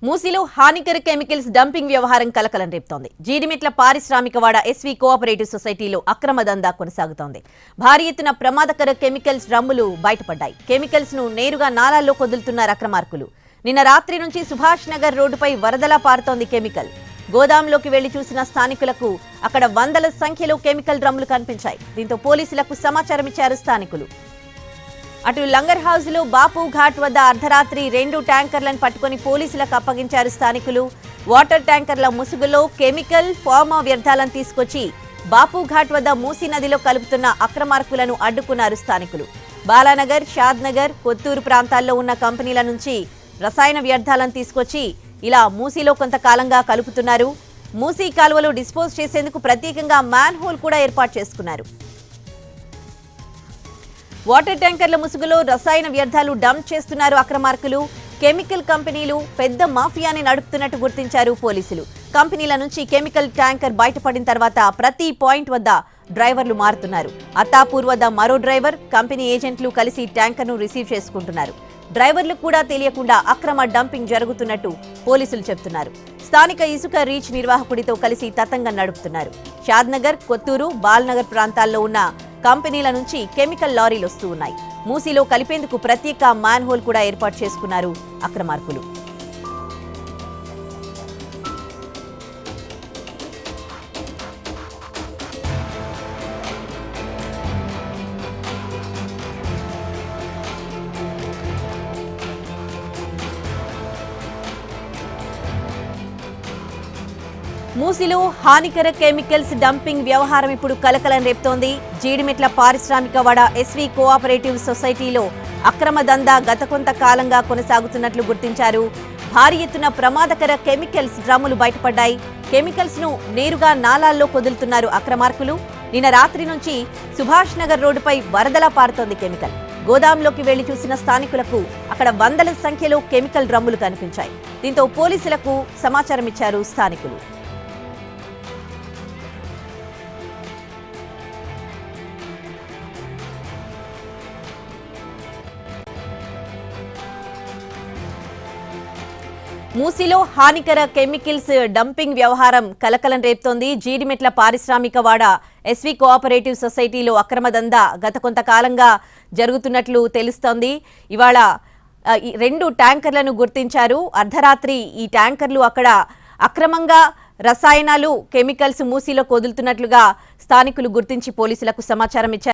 మూసిలో హానికర chemicals dumping వ్యవహారం కలకలం రేపుతోంది. జీడిమెట్ల పారిశ్రామికవాడ ఎస్వీ కోఆపరేటివ్ సొసైటీలో అక్రమ దందా కొనసాగుతోంది. భారీ ఎత్తున ప్రమాదకర కెమికల్స్ డ్రమ్ములు బయటపడ్డాయి. కెమికల్స్ ను నేరుగా నాలాల్లో కొదులుతున్నారు అక్రమార్కులు. నిన్న రాత్రి నుంచి సుభాష్ నగర్ రోడ్డుపై వరదలా పారుతోంది కెమికల్. గోదాంలోకి వెళ్లి చూసిన స్థానికులకు అక్కడ వందల సంఖ్యలో కెమికల్ డ్రమ్ములు కనిపించాయి. దీంతో పోలీసులకు సమాచారం ఇచ్చారు స్థానికులు. అటు లంగర్ హౌస్ లో బాపు ఘాట్ వద్ద అర్ధరాత్రి 2 ట్యాంకర్లను పట్టుకుని పోలీసులకు అప్పగించారు స్థానికులు. వాటర్ ట్యాంకర్ల ముసుగులో కెమికల్ ఫార్మా వ్యర్థాలను తీసుకొచ్చి బాపు ఘాట్ వద్ద మూసీ నదిలో కలుపుతున్న అక్రమార్కులను అడ్డుకున్నారు స్థానికులు. బాలానగర్, షాద్ నగర్, కొత్తూరు ప్రాంతాల్లో ఉన్న కంపెనీల నుంచి రసాయన వ్యర్థాలను తీసుకొచ్చి ఇలా మూసీలో కొంతకాలంగా కలుపుతున్నారు. మూసీ కాలువలో డిస్పోజ్ చేసేందుకు ప్రత్యేకంగా మ్యాన్ హోల్ కూడా ఏర్పాటు చేసుకున్నారు. వాటర్ ట్యాంకర్ల ముసుగులో రసాయన వ్యర్థాలు డంప్ చేస్తున్నారు అక్రమార్కులు. కెమికల్ కంపెనీలు పెద్ద మాఫియాని నడుపుతున్నట్టు గుర్తించారు పోలీసులు. కంపెనీల నుంచి కెమికల్ ట్యాంకర్ బయటపడిన తర్వాత ప్రతి పాయింట్ వద్ద డ్రైవర్లు మారుతున్నారు. అత్తాపూర్ వద్ద మరో డ్రైవర్, కంపెనీ ఏజెంట్లు కలిసి ట్యాంకర్ను రిసీవ్ చేసుకుంటున్నారు. డ్రైవర్లు కూడా తెలియకుండా అక్రమ డంపింగ్ జరుగుతున్నట్టు పోలీసులు చెబుతున్నారు. స్థానిక ఇసుక రీచ్ నిర్వాహకుడితో కలిసి తతంగం నడుపుతున్నారు. షాద్నగర్, కొత్తూరు, బాల్నగర్ ప్రాంతాల్లో ఉన్న కంపెనీల నుంచి కెమికల్ లారీలు వస్తూ ఉన్నాయి. మూసీలో కలిపేందుకు ప్రత్యేక మ్యాన్ హోల్ కూడా ఏర్పాటు చేసుకున్నారు అక్రమార్కులు. మూసీలో హానికర కెమికల్స్ డంపింగ్ వ్యవహారం ఇప్పుడు కలకలం రేపుతోంది. జీడిమెట్ల పారిశ్రామికవాడ ఎస్వీ కోఆపరేటివ్ సొసైటీలో అక్రమ దందా గత కొంత కాలంగా కొనసాగుతున్నట్లు గుర్తించారు. భారీ ఎత్తున ప్రమాదకర కెమికల్స్ డ్రమ్ములు బయటపడ్డాయి. కెమికల్స్ ను నేరుగా నాలాల్లో కొదులుతున్నారు అక్రమార్కులు. నిన్న రాత్రి నుంచి సుభాష్ నగర్ రోడ్డుపై వరదలా పారుతోంది కెమికల్. గోదాంలోకి వెళ్లి చూసిన స్థానికులకు అక్కడ వందల సంఖ్యలో కెమికల్ డ్రమ్ములు కనిపించాయి. దీంతో పోలీసులకు సమాచారం ఇచ్చారు స్థానికులు. మూసీలో హానికర కెమికల్స్ డంపింగ్ వ్యవహారం కలకలం రేపుతోంది. జీడిమెట్ల పారిశ్రామికవాడ ఎస్వీ కోఆపరేటివ్ సొసైటీలో అక్రమ దందా గత కొంతకాలంగా జరుగుతున్నట్లు తెలుస్తోంది. ఇవాళ 2 ట్యాంకర్లను గుర్తించారు. అర్ధరాత్రి ఈ ట్యాంకర్లు అక్కడ అక్రమంగా రసాయనాలు, కెమికల్స్ మూసీలో కొదులుతున్నట్లుగా స్థానికులు గుర్తించి పోలీసులకు సమాచారం ఇచ్చారు.